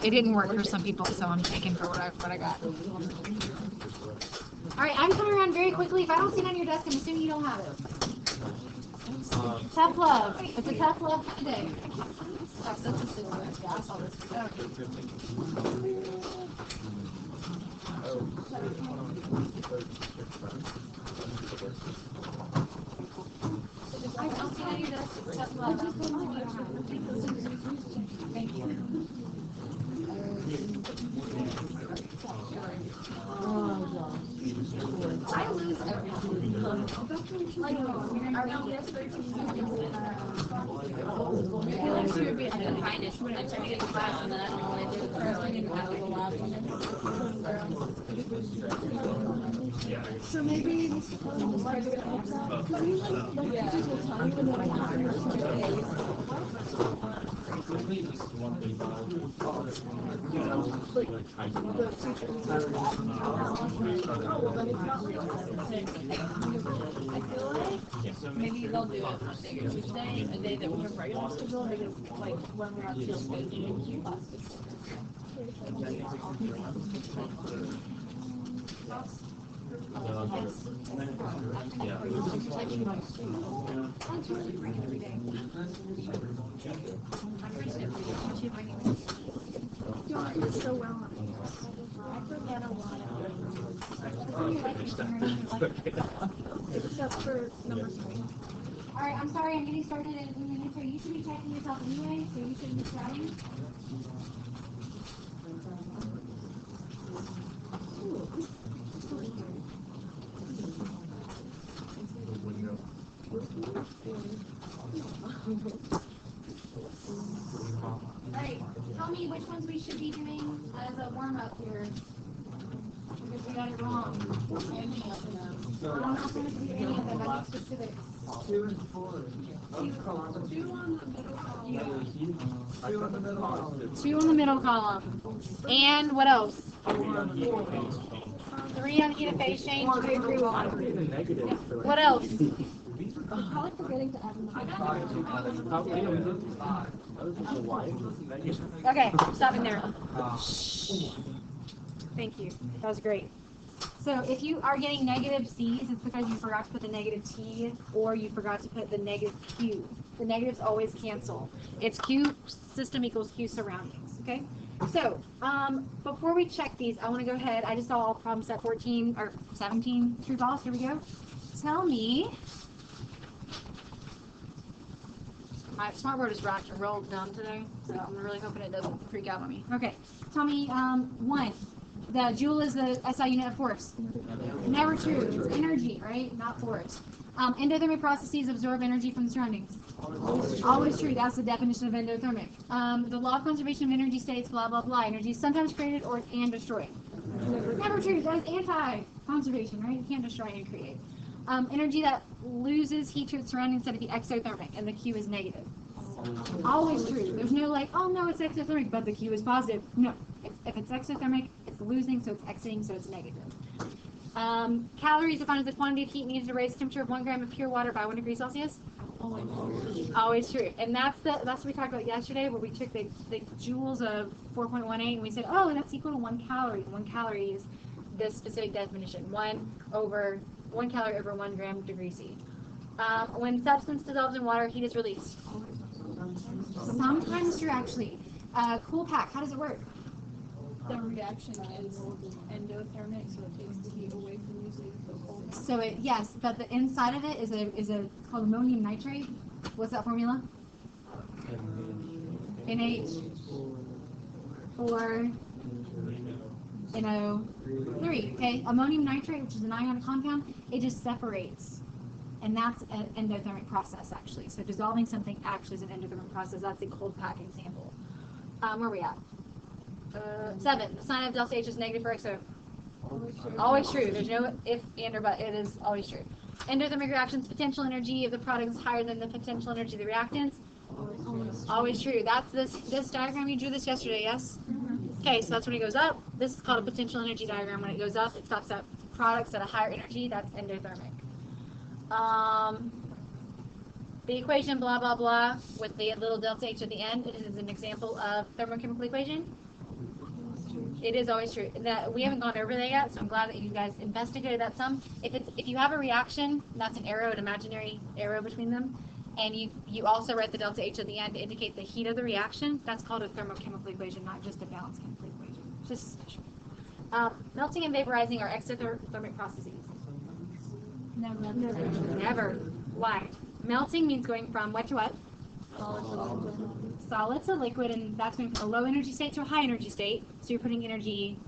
It didn't work for some people, so I'm taking for what I got. All right, I'm coming around very quickly. If I don't see it on your desk, I'm assuming you don't have it. Tough love. It's a tough love today. I don't see it on your desk. It's tough love. Thank you. I lose everything. Like, around this 13 so maybe this is because usually like teachers will tell you when they have to I feel like maybe they'll do it Monday or Tuesday, a day that we have regular schedule, because like when we're not feeling good, we do classes. It's so well. I forget a lot except for number 3. All right, I'm sorry, I'm getting started in a few minutes. So you should be checking yourself anyway, so you shouldn't be chatting. Alright, tell me which ones we should be doing as a warm-up here. Because we got it wrong. I'm not going to do any of them, I need specifics. 2 and 4. 2 on the middle column. 2 on the middle column. 2 on the middle column. And what else? 3 on heat of phase change, 2 agree with 1. What else? I'm probably forgetting to add Okay, stopping there. Thank you. That was great. So if you are getting negative C's, it's because you forgot to put the negative T or you forgot to put the negative Q. The negatives always cancel. It's Q system equals Q surroundings, okay? So before we check these, I want to go ahead. I just saw all problem set 14 or 17 true false. Here we go. Tell me. My smartboard is rocked and rolled down today, so I'm really hoping it doesn't freak out on me. Okay, tell me 1. The joule is the SI unit of force. Never true. It's energy, right? Not force. Endothermic processes absorb energy from the surroundings. Always true. That's the definition of endothermic. The law of conservation of energy states blah, blah, blah. Energy is sometimes created and destroyed. Never true. That's anti-conservation, right? You can't destroy and create. Energy that loses heat to its surroundings said to be exothermic, and the Q is negative. Always true. There's no like, oh no, it's exothermic, but the Q is positive. No. If it's exothermic, it's losing, so it's exiting, so it's negative. Calories defined as the quantity of heat needed to raise the temperature of 1 gram of pure water by 1 degree Celsius. Always true. And that's what we talked about yesterday, where we took the joules of 4.18 and we said, oh, that's equal to 1 calorie. 1 calorie is this specific definition: 1 calorie over 1 gram degree C. When substance dissolves in water, heat is released. Sometimes true, actually. Cool pack, how does it work? The reaction is endothermic, so it takes the heat away from you, so you feel cold. So yes, but the inside of it is called ammonium nitrate. What's that formula? NH4 NO3. Okay, ammonium nitrate, which is an ionic compound, it just separates. And that's an endothermic process, actually. So dissolving something actually is an endothermic process. That's the cold pack example. Where are we at? 7. The sign of delta H is negative for XO. Always true. There's no if, and, or but. It is always true. Endothermic reactions, potential energy of the product is higher than the potential energy of the reactants. Always true. That's this diagram. You drew this yesterday, yes? Okay, so that's when it goes up. This is called a potential energy diagram. When it goes up, it stops at products at a higher energy. That's endothermic. The equation blah blah blah with the little delta H at the end, it is an example of thermochemical equation. true. It is always true. That we haven't gone over that yet, so I'm glad that you guys investigated that some. If you have a reaction, that's an arrow, an imaginary arrow between them, and you also write the delta H at the end to indicate the heat of the reaction. That's called a thermochemical equation, not just a balanced chemical equation. It's just special. Melting and vaporizing are exothermic processes. Never. Why? Melting means going from what to what? Solid to liquid, and that's going from a low energy state to a high energy state. So you're putting energy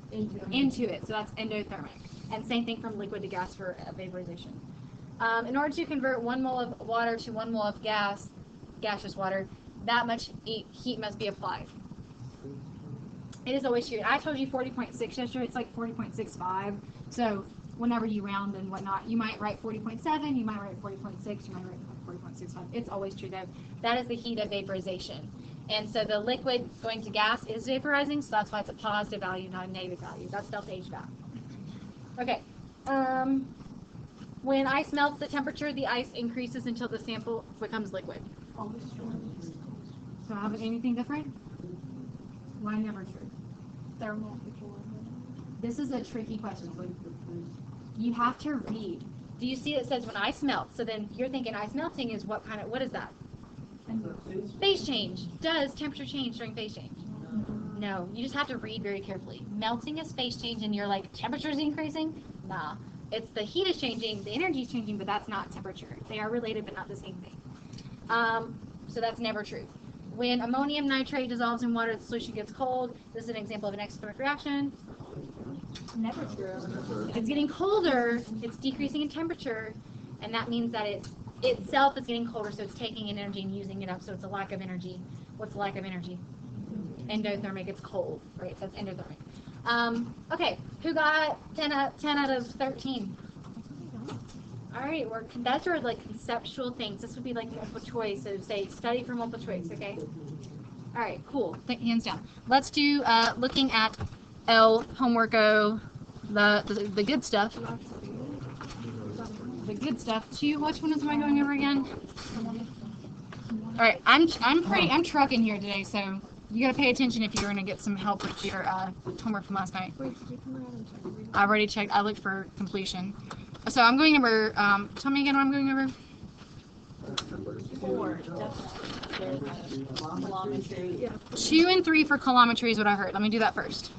into it. So that's endothermic. And same thing from liquid to gas for vaporization. In order to convert 1 mole of water to 1 mole of gaseous water, that much heat must be applied. It is always true. I told you 40.6 yesterday. It's like 40.65. So whenever you round and whatnot, you might write 40.7, you might write 40.6, you might write 40.65. It's always true though. That is the heat of vaporization. And so the liquid going to gas is vaporizing, so that's why it's a positive value, not a negative value. That's delta H vac. Okay. When ice melts, the temperature of the ice increases until the sample becomes liquid. So have anything different? Why never true? This is a tricky question. You have to read. Do you see it says when ice melts? So then you're thinking ice melting is what is that? Phase change. Does temperature change during phase change? No. You just have to read very carefully. Melting is phase change and you're like, temperature's increasing? Nah. It's the heat is changing, the energy is changing, but that's not temperature. They are related, but not the same thing. So that's never true. When ammonium nitrate dissolves in water, the solution gets cold. This is an example of an exothermic reaction. Never true. If it's getting colder, it's decreasing in temperature, and that means that it itself is getting colder, so it's taking in energy and using it up, so it's a lack of energy. What's the lack of energy? Endothermic, it's cold, right? So it's endothermic. Okay, who got 10 out of 13? All right, that's for like conceptual things. This would be like multiple choice, so say study for multiple choice, okay? All right, cool. Hands down. Let's do looking at L homework O, the good stuff. The good stuff. Which one am I going over again? All right, I'm trucking here today, so you gotta pay attention if you're gonna get some help with your homework from last night. I've already checked. I looked for completion. So I'm going over. Tell me again what I'm going over. 4. Kilometry. 2 and 3 for calorimetry is what I heard. Let me do that first.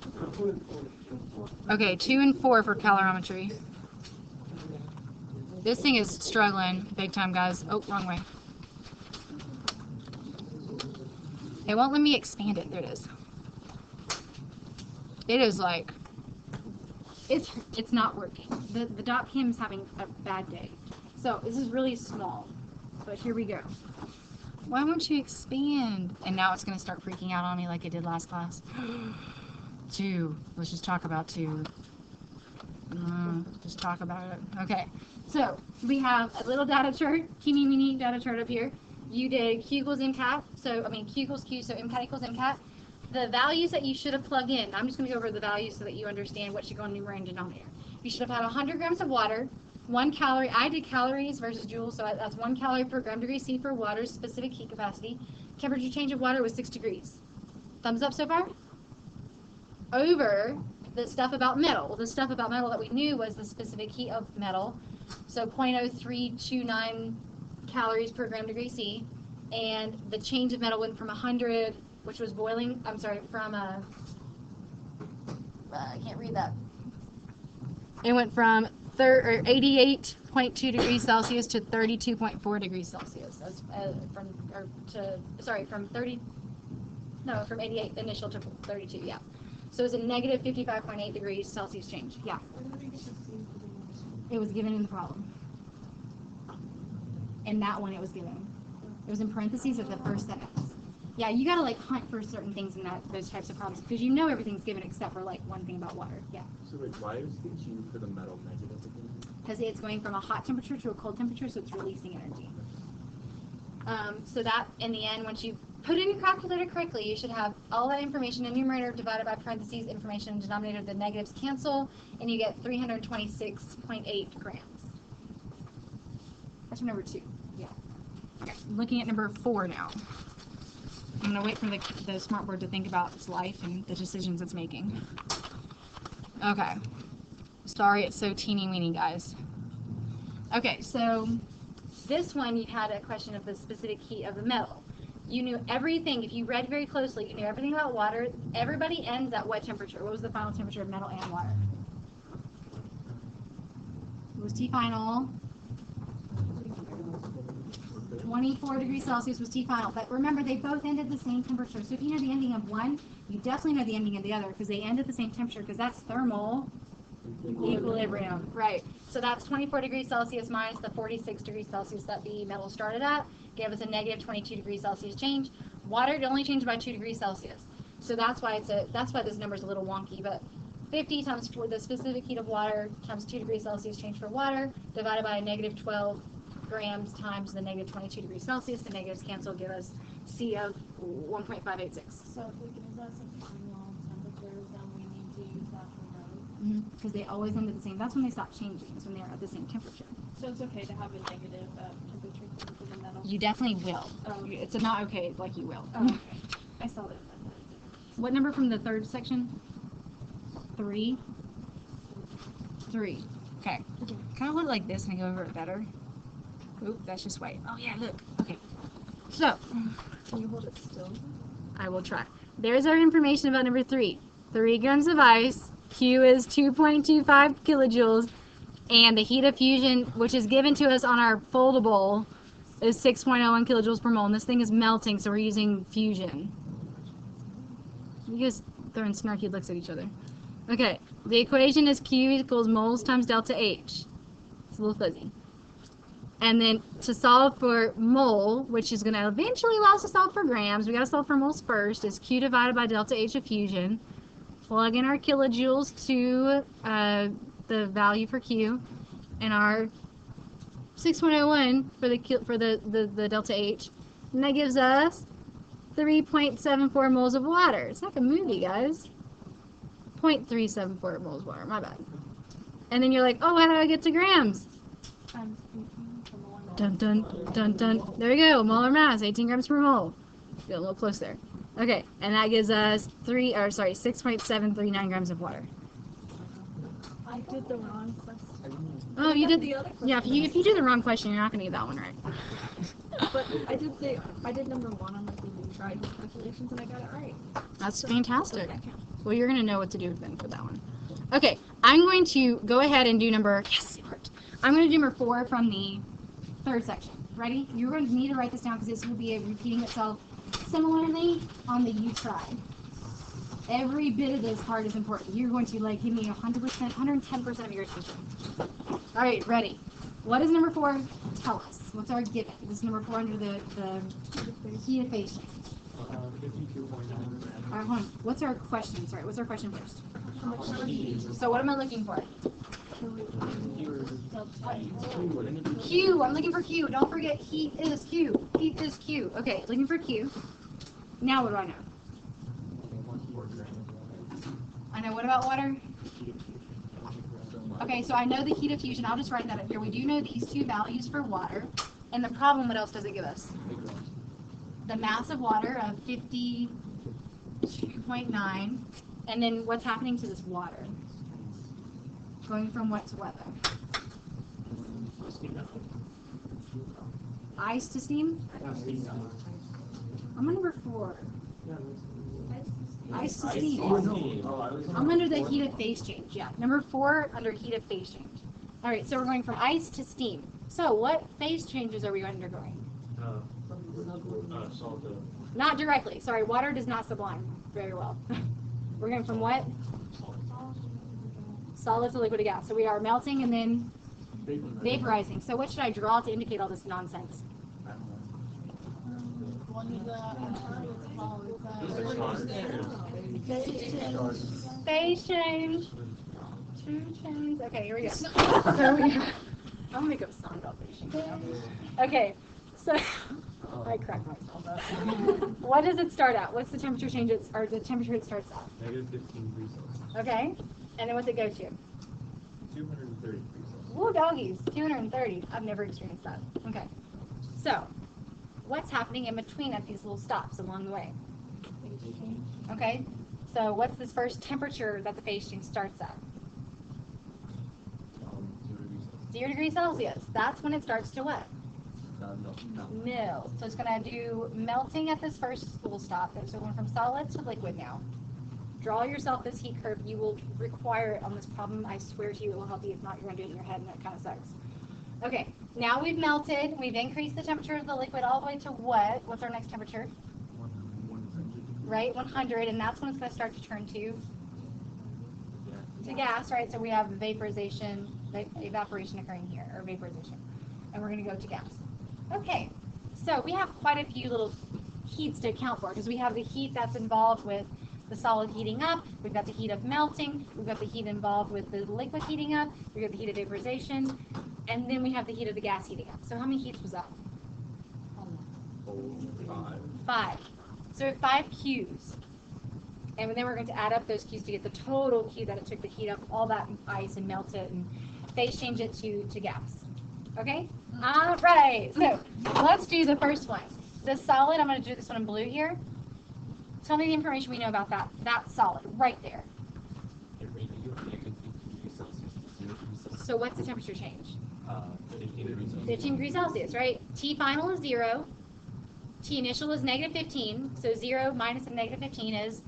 Okay, 2 and 4 for calorimetry. This thing is struggling big time, guys. Oh, wrong way. It won't let me expand it. There it is. It is like, it's not working. The Chem is having a bad day. So this is really small, but here we go. Why won't you expand? And now it's going to start freaking out on me like it did last class. 2. Let's just talk about 2. Just talk about it. Okay. So we have a little data chart, teeny mini data chart up here. You did Q equals MCAT, so Q equals Q, so MCAT equals MCAT. The values that you should have plugged in, I'm just going to go over the values so that you understand what should go in numerator and denominator. You should have had 100 grams of water, 1 calorie. I did calories versus joules, so that's 1 calorie per gram degree C for water's specific heat capacity. Temperature change of water was 6 degrees. Thumbs up so far? Over the stuff about metal. Well, the stuff about metal that we knew was the specific heat of metal, so 0.0329 calories per gram degree C, and the change of metal went from 100, which was boiling, from I can't read that. It went from 88.2 degrees Celsius to 32.4 degrees Celsius. That's from 88 initial to 32, yeah. So it was a negative 55.8 degrees Celsius change, yeah. It was given in the problem. And that one it was given. It was in parentheses at the first sentence. Yeah, you gotta like hunt for certain things in those types of problems because you know everything's given except for like one thing about water. Yeah. So like, why is the Q for the metal negative again? Because it's going from a hot temperature to a cold temperature, so it's releasing energy. So that in the end, once you put in your calculator correctly, you should have all that information in numerator divided by parentheses, information in denominator, the negatives cancel, and you get 326.8 grams. That's number 2. Yeah. Okay. Looking at number 4 now. I'm gonna wait for the smartboard to think about its life and the decisions it's making. Okay. Sorry, it's so teeny weeny, guys. Okay, so this one you had a question of the specific heat of the metal. You knew everything. If you read very closely, you knew everything about water. Everybody ends at what temperature? What was the final temperature of metal and water? It was T final. 24 degrees Celsius was T final. But remember, they both end at the same temperature. So if you know the ending of one, you definitely know the ending of the other because they end at the same temperature because that's thermal equilibrium. Right. So that's 24 degrees Celsius minus the 46 degrees Celsius that the metal started at. Gave us a negative 22 degrees Celsius change. Water only changed by 2 degrees Celsius. So that's why this number is a little wonky. But 50 times for the specific heat of water times 2 degrees Celsius change for water divided by negative 12 grams times the negative 22 degrees Celsius. The negatives cancel, give us C of 1.586. So if we give us some final temperatures, then we need to use that for those. Because they always end at the same. That's when they stop changing. It's when they're at the same temperature. So it's okay to have a negative temperature for the metal. You definitely will. Oh. It's not okay, like you will. Oh, okay. I saw that. What number from the third section? 3. 3. Okay. Kind of hold it like this and I go over it better. Oop, that's just white. Oh yeah, look. Okay. So, Can you hold it still? I will try. There's our information about number 3. 3 grams of ice. Q is 2.25 kilojoules. And the heat of fusion, which is given to us on our foldable, is 6.01 kilojoules per mole. And this thing is melting, so we're using fusion. You guys throwing snarky looks at each other. Okay, the equation is Q equals moles times delta H. It's a little fuzzy. And then to solve for mole, which is going to eventually allow us to solve for grams, we got to solve for moles first, is Q divided by delta H of fusion. Plug in our kilojoules to the value for Q, and our 6.01 for the delta H, and that gives us 3.74 moles of water. It's like a movie, guys. 0.374 moles of water. My bad. And then you're like, oh, how do I get to grams? I'm speaking from the one that Dun dun dun dun. There you go. Molar mass, 18 grams per mole. Get a little close there. Okay, and that gives us 6.739 grams of water. I did the wrong question. Oh, you did the other question. Yeah, if you do the wrong question, you're not gonna get that one right. But I did number 1 on like the tried calculations and I got it right. That's fantastic. Well, you're gonna know what to do then for that one. Okay, I'm going to go ahead and do number. Yes, it worked. I'm going to do number 4 from the third section. Ready? You're going to need to write this down because this will be repeating itself similarly on the you try. Every bit of this part is important. You're going to like give me 100%, 110% of your attention. All right, ready? What does number 4 tell us? What's our given? This is number 4 under the heat of phase change. 52.9. All right, hold on. What's our question? Sorry, what's our question first? So what am I looking for? Q. I'm looking for Q. Don't forget heat is Q. Heat is Q. Okay, looking for Q. Now what do I know? I know what about water? Okay, so I know the heat of fusion. I'll just write that up here. We do know these two values for water. And the problem, what else does it give us? The mass of water of 52.9. And then what's happening to this water? Going from what to what though? Ice to steam? I'm on number 4. Ice to steam. I'm under the heat of phase change. Yeah, number 4 under heat of phase change. All right, so we're going from ice to steam. So what phase changes are we undergoing? Not directly. Sorry, water does not sublime very well. We're going from what? Solid to liquid to gas. So we are melting and then vaporizing. So what should I draw to indicate all this nonsense? Phase change. 2 chains. Okay, here we go. I'm gonna make up a song about phase change. Okay, so I cracked myself up. What does it start at? What's the temperature change? Or the temperature it starts at? Negative 15 degrees Celsius. Okay, and then what's it go to? 230 degrees Celsius. Woo, doggies, 230. I've never experienced that. Okay, so what's happening in between at these little stops along the way. Okay, so what's this first temperature that the phase change starts at? 0 degrees Celsius. That's when it starts to what? Melt. So it's going to do melting at this first little stop. So we're from solid to liquid now. Draw yourself this heat curve. You will require it on this problem. I swear to you, it will help you. If not, you're going to do it in your head, and that kind of sucks. Okay, now we've melted. We've increased the temperature of the liquid all the way to what? What's our next temperature? 100. Right, 100, and that's when it's going to start to turn to gas, right? So we have vaporization, evaporation occurring here, or vaporization, and we're going to go to gas. Okay, so we have quite a few little heats to account for, because we have the heat that's involved with the solid heating up, we've got the heat of melting, we've got the heat involved with the liquid heating up, we've got the heat of vaporization, and then we have the heat of the gas heating up. So how many heats was that? 5. So 5 Qs. And then we're going to add up those Qs to get the total Q that it took to heat up all that ice and melt it and phase change it to gas. Okay? All right. So let's do the first one. The solid, I'm going to do this one in blue here. Tell me the information we know about that solid right there. So what's the temperature change? 15 degrees Celsius, right? T final is 0. T initial is -15. So 0 minus a -15 is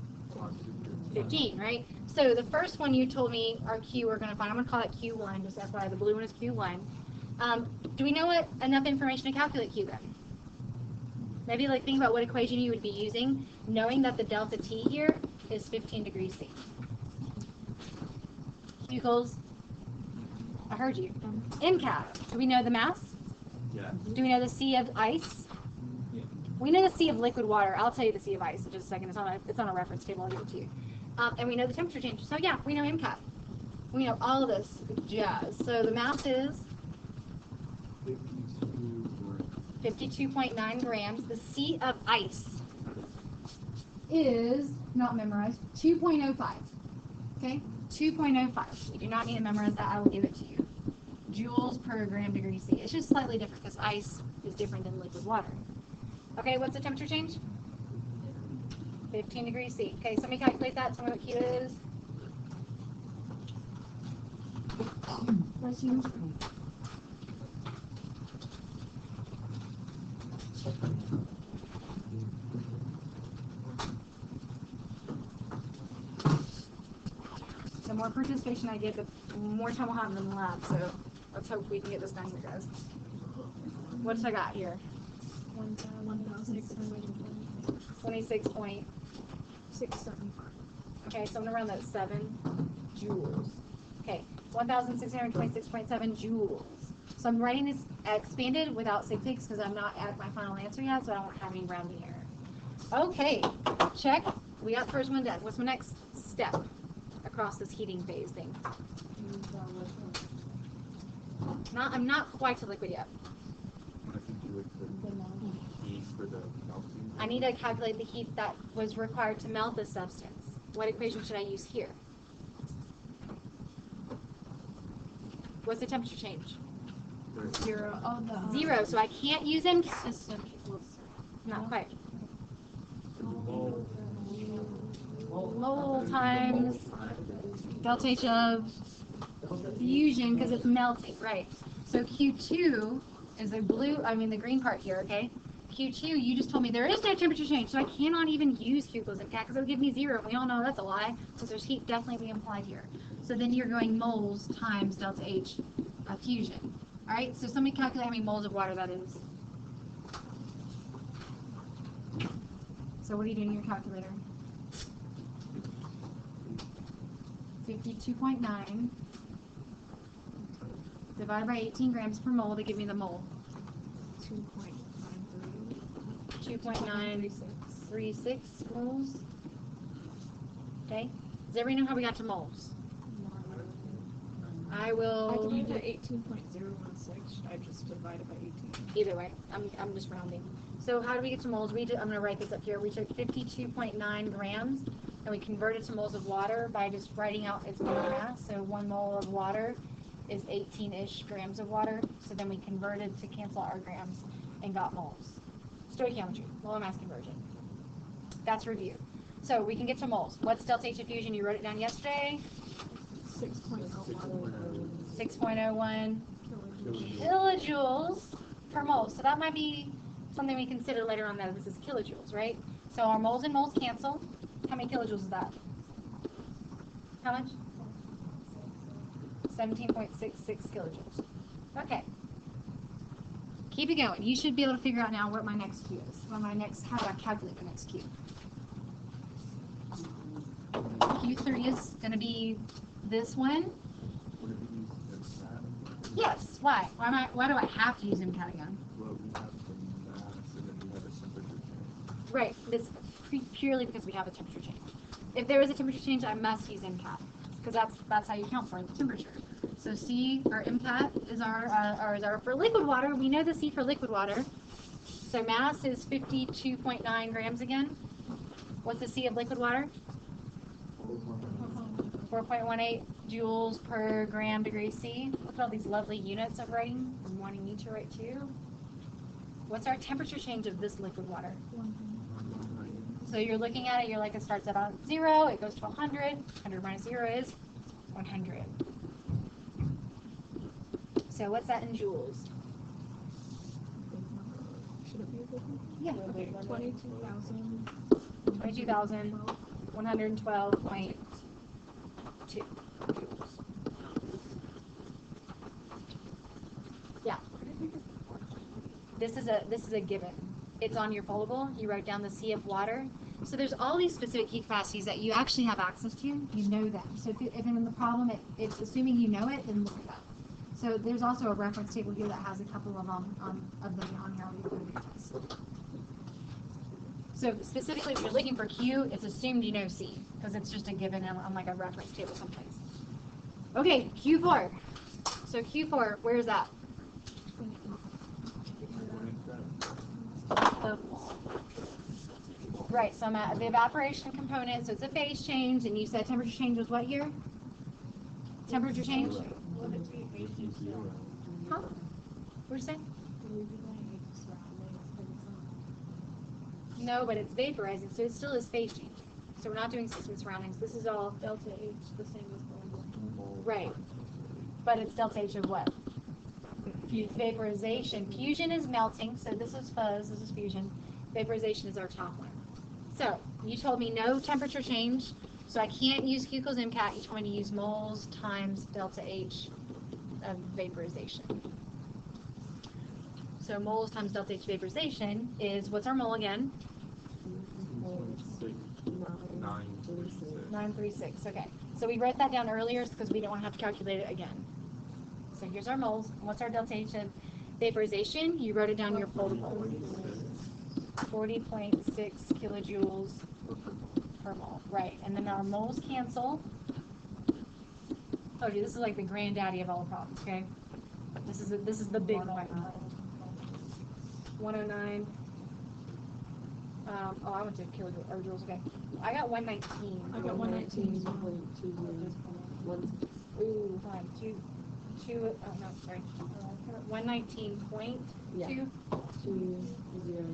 15, right? So the first one you told me our Q we're going to find, I'm going to call it Q1, just FYI, the blue one is Q1. Do we know enough information to calculate Q then? Maybe like think about what equation you would be using, knowing that the delta T here is 15 degrees C. Q equals, I heard you, MCAT. Do we know the mass? Yeah. Do we know the C of ice? Yeah. We know the C of liquid water. I'll tell you the C of ice in just a second. It's on a reference table. I'll give it to you. And we know the temperature change. So yeah, we know MCAT. We know all of this jazz. So the mass is 52.9 grams. The C of ice is, not memorized, 2.05. Okay? 2.05. You do not need to memorize that. I will give it to you. Joules per gram degree C. It's just slightly different because ice is different than liquid water. Okay, what's the temperature change? 15 degrees C. Okay, somebody calculate that. Tell me what Q is. The more participation I get, the more time we'll have in the lab. So let's hope we can get this done here, guys. What's I got here? 26.675. Okay, so I'm gonna round that 7 joules. Okay, 1,626.7 joules. So I'm writing this expanded without sig figs because I'm not at my final answer yet, so I don't have any rounding error. Okay, check. We got the first one done. What's my next step across this heating phase thing? I'm not quite to liquid yet. I need to calculate the heat that was required to melt the substance. What equation should I use here? What's the temperature change? 0. Oh, no. 0, so I can't use MCAT. Not quite. Mole times delta H of fusion because it's melting, right? So Q2 is the the green part here, okay? Q2, you just told me there is no temperature change, so I cannot even use Q equals MCAT because it would give me 0. We all know that's a lie, since there's heat definitely being applied here. So then you're going moles times delta H of fusion. All right, so somebody calculate how many moles of water that is. So what are you doing in your calculator? 52.9 divided by 18 grams per mole to give me the mole. 2.936 moles. Okay. Does everybody know how we got to moles? I will. I do 18.016. I just divide it by 18. Either way, I'm just rounding. So how do we get to moles? I'm going to write this up here. We took 52.9 grams and we converted to moles of water by just writing out its molar mass. So 1 mole of water is 18-ish grams of water. So then we converted to cancel out our grams and got moles. Stoichiometry, lower mass conversion. That's review. So we can get to moles. What's delta H of fusion? You wrote it down yesterday. 6.01 kilojoules per mole. So that might be something we consider later on that this is kilojoules, right? So our moles and moles cancel. How many kilojoules is that? How much? 17.66 kilojoules. Okay. Keep it going. You should be able to figure out now what my next Q is. How do I calculate my next Q? Q3 is going to be this one. Would it be used as that? Yes. Why? Why do I have to use MCAT again? Well, we have the mass and then we have a temperature change. Right. This purely because we have a temperature change. If there is a temperature change, I must use MCAT because that's how you count for the temperature. So C, our MCAT is our for liquid water. We know the C for liquid water. So mass is 52.9 grams again. What's the C of liquid water? 4.18 joules per gram degree C. Look at all these lovely units I'm writing. I'm wanting you to write too. What's our temperature change of this liquid water? So you're looking at it, you're like, it starts at 0, it goes to 100. 100 minus 0 is 100. So what's that in joules? Yeah. Okay. 22,112.2 joules. Yeah. This is a given. It's on your foldable. You wrote down the C of water. So there's all these specific heat capacities that you actually have access to. You know them. So if in the problem, it's assuming you know it, then look it up. So there's also a reference table here that has a couple of them on here already for your test. So specifically, if you're looking for Q, it's assumed you know C because it's just a given on like a reference table someplace. Okay, Q4. So Q4, where's that? Right, so I'm at the evaporation component, so it's a phase change, and you said temperature change was what here? Temperature change? Huh? What'd you say? No, but it's vaporizing, so it still is phase change. So we're not doing system surroundings. This is all Delta H, the same as normal. right. But it's delta H of what? Vaporization. Fusion is melting, so this is fuzz, this is fusion. Vaporization is our top one. So you told me no temperature change, so I can't use Q equals MCAT. You told me to use moles times delta H of vaporization. So moles times delta H vaporization is, what's our mole again? 936. Okay. So we wrote that down earlier because we don't want to have to calculate it again. So here's our moles. What's our delta H of vaporization? You wrote it down in your foldable. 40.6 kilojoules per mole. Right. And then our moles cancel. Oh, dude, this is like the granddaddy of all problems, okay? This is the big one. 109. Oh, I went to kilojoules or joules. Okay, I got 119. I got 119. Ooh, hold on. Two. Oh no, sorry. 119.2. Yeah. 2. 2, 0.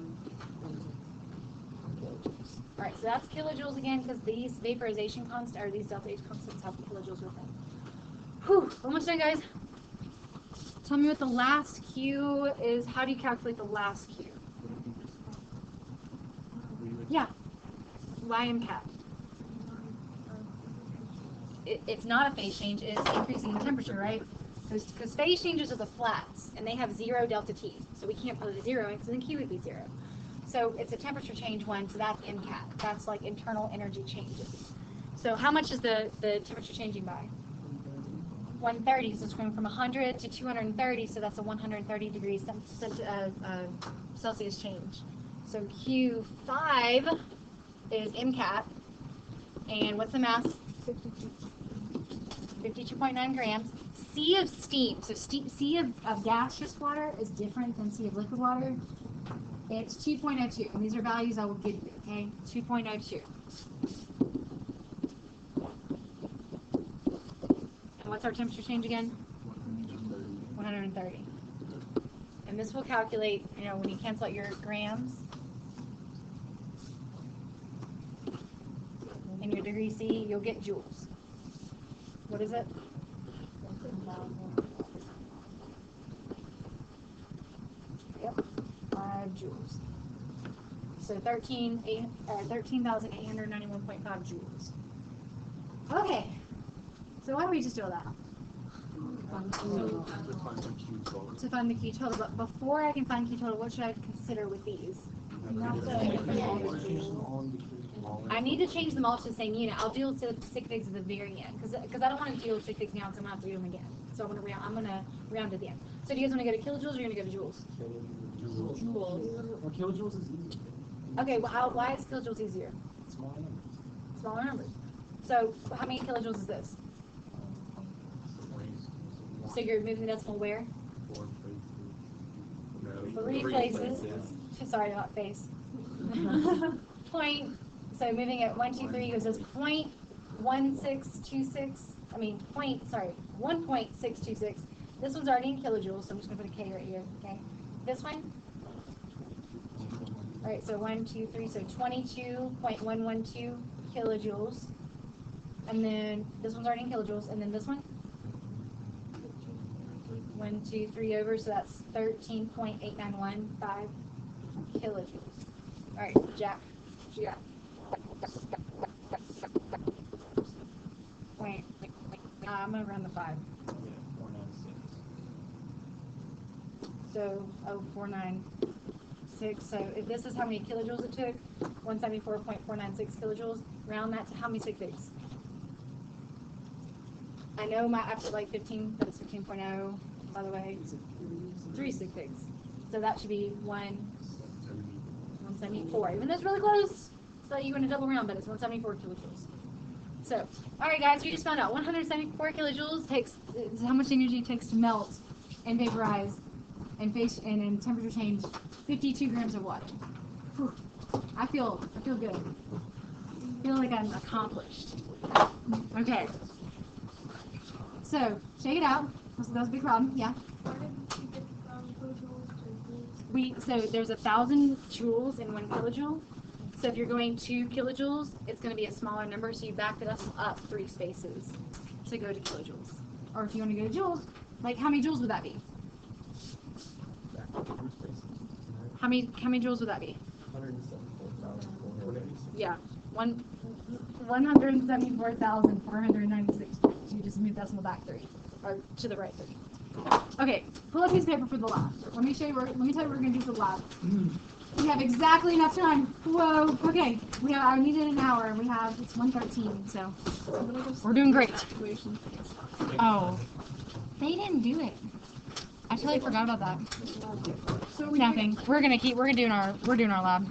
All right, so that's kilojoules again because these vaporization constants or these delta H constants have kilojoules with them. Whew, almost done, guys. Tell me what the last Q is. How do you calculate the last Q? Yeah. Y MCAT. It's not a phase change. It's increasing in temperature, right? Because phase changes are the flats, and they have 0 delta T. So we can't put a 0 in because then Q would be 0. So it's a temperature change one, so that's MCAT. That's like internal energy changes. So how much is the temperature changing by? 130, so it's going from 100 to 230, so that's a 130 degrees Celsius change. So Q5 is MCAT, and what's the mass? 52.9 grams. C of steam, so C of gaseous water is different than C of liquid water. It's 2.02, and these are values I will give you, okay? 2.02. What's our temperature change again? 130. And this will calculate, when you cancel out your grams, degree C, you'll get joules. What is it? Yep, 5 joules. So 13,891.5 joules. Okay, so why do we just do all that? To find the key total, but before I can find key total, what should I consider with these? I need to change them all to the same unit. I'll deal with sig figs at the very end, because I don't want to deal with sig figs now, because I'm going to have to do them again. So I'm going to round to the end. So do you guys want to go to kilojoules, or are you going to go to joules? Well, kilojoules is easy. Okay, well, why is kilojoules easier? Smaller numbers. So how many kilojoules is this? So you're moving the decimal where? 3 places. Sorry, not face. Point. So moving at 1, 2, 3 goes as 0.1626. I mean, 1.626. This one's already in kilojoules, so I'm just going to put a K right here. Okay. This one. All right. So 1, 2, 3. So 22.112 kilojoules. And then this one's already in kilojoules, and then this one. 1, 2, 3 over, so that's 13.8915 kilojoules. All right, Jack, what you got? Wait, I'm gonna run the 5. So 496. So if this is how many kilojoules it took, 174.496 kilojoules. Round that to how many sig figs? I know I put like 15, but it's 15.0. By the way, 3 sig figs. So that should be 174. Even though it's really close, so you want to double round, but it's 174 kilojoules. So, all right, guys, we just found out 174 kilojoules is how much energy it takes to melt and vaporize and in temperature change 52 grams of water. Whew. I feel good. I feel like I'm accomplished. Okay. So shake it out. That was a big problem. Yeah. So there's 1,000 joules in 1 kilojoule. So if you're going 2 kilojoules, it's going to be a smaller number. So you back it up 3 spaces to go to kilojoules. Or if you want to go to joules, like how many joules would that be? How many joules would that be? 174,486. Yeah. 174,496. You just move decimal back 3, or to the right 3. Okay, pull up a piece of paper for the lab. Let me tell you what we're going to do for the lab. We have exactly enough time. Whoa. Okay. I needed an hour, and it's 1:13, so we're doing great. Oh, they didn't do it. I totally forgot about that. So nothing. We're doing our lab.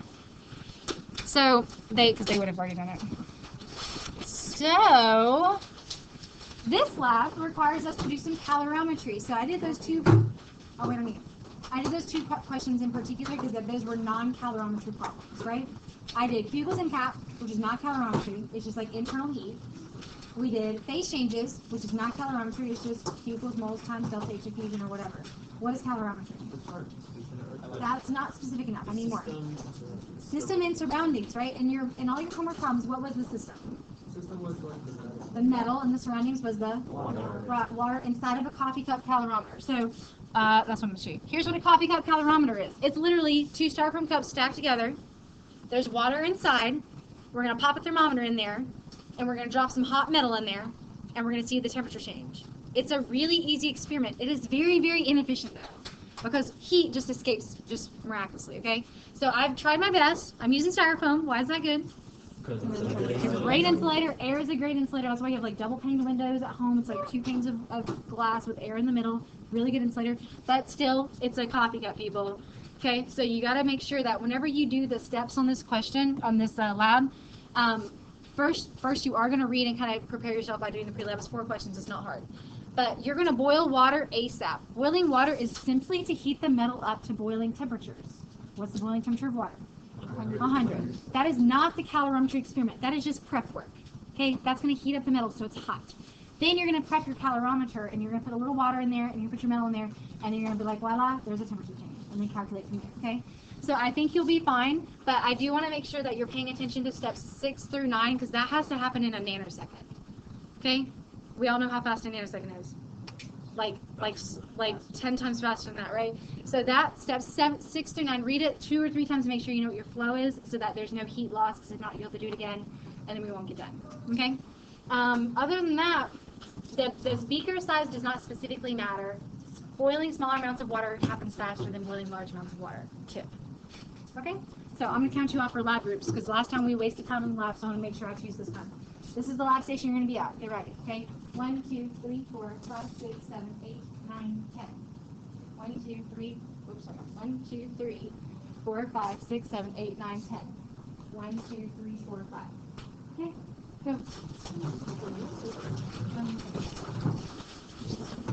So because they would have already done it. So this lab requires us to do some calorimetry. So I did those two. Oh wait a minute. I did those 2 questions in particular because those were non-calorimetry problems, right? I did cubicles and cap, which is not calorimetry. It's just like internal heat. We did phase changes, which is not calorimetry. It's just cubicles, moles times delta H diffusion or whatever. What is calorimetry? That's not specific enough. I need more. System and surroundings, right? In all your homework problems, what was the system? System was like The metal, and the surroundings was the water inside of a coffee cup calorimeter. So that's what I'm going to show you. Here's what a coffee cup calorimeter is. It's literally 2 styrofoam cups stacked together. There's water inside. We're going to pop a thermometer in there, and we're going to drop some hot metal in there, and we're going to see the temperature change. It's a really easy experiment. It is very, very inefficient, though, because heat just escapes just miraculously, okay? So I've tried my best. I'm using styrofoam. Why is that good? It's a great insulator. Air is a great insulator. That's why you have like double paned windows at home. It's like 2 panes of glass with air in the middle. Really good insulator. But still, it's a coffee cup, people. Okay, so you got to make sure that whenever you do the steps on this question, on this lab, first you are going to read and kind of prepare yourself by doing the pre-lab. It's 4 questions. It's not hard. But you're going to boil water ASAP. Boiling water is simply to heat the metal up to boiling temperatures. What's the boiling temperature of water? 100. That is not the calorimetry experiment. That is just prep work. Okay, that's going to heat up the metal so it's hot. Then you're going to prep your calorimeter, and you're going to put a little water in there, and you put your metal in there, and then you're going to be like, voila, there's a temperature change, and then calculate from there. Okay. So I think you'll be fine, but I do want to make sure that you're paying attention to steps 6 through 9 because that has to happen in a nanosecond. Okay? We all know how fast a nanosecond is. Like 10 times faster than that, right? So that steps 6 through 9, read it 2 or 3 times to make sure you know what your flow is so that there's no heat loss, because if not, you'll have to do it again, and then we won't get done. Okay? Other than that, the beaker size does not specifically matter. Boiling smaller amounts of water happens faster than boiling large amounts of water. Tip. Okay? So I'm going to count you off for lab groups, because last time we wasted time in the lab, so I want to make sure I choose this time. This is the lab station you're going to be at. Get ready. Okay? 1, 2, 3, 4, 5, 6, 7, 8, 9, 10. 1, 2, 3, oops, sorry. 1, 2, 3, 4, 5, 6, 7, 8, 9, 10. 1, 2, 3, 4, 5. Okay? Go.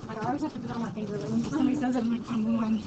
I always have to put it on my finger when somebody says it, I'm like, come on.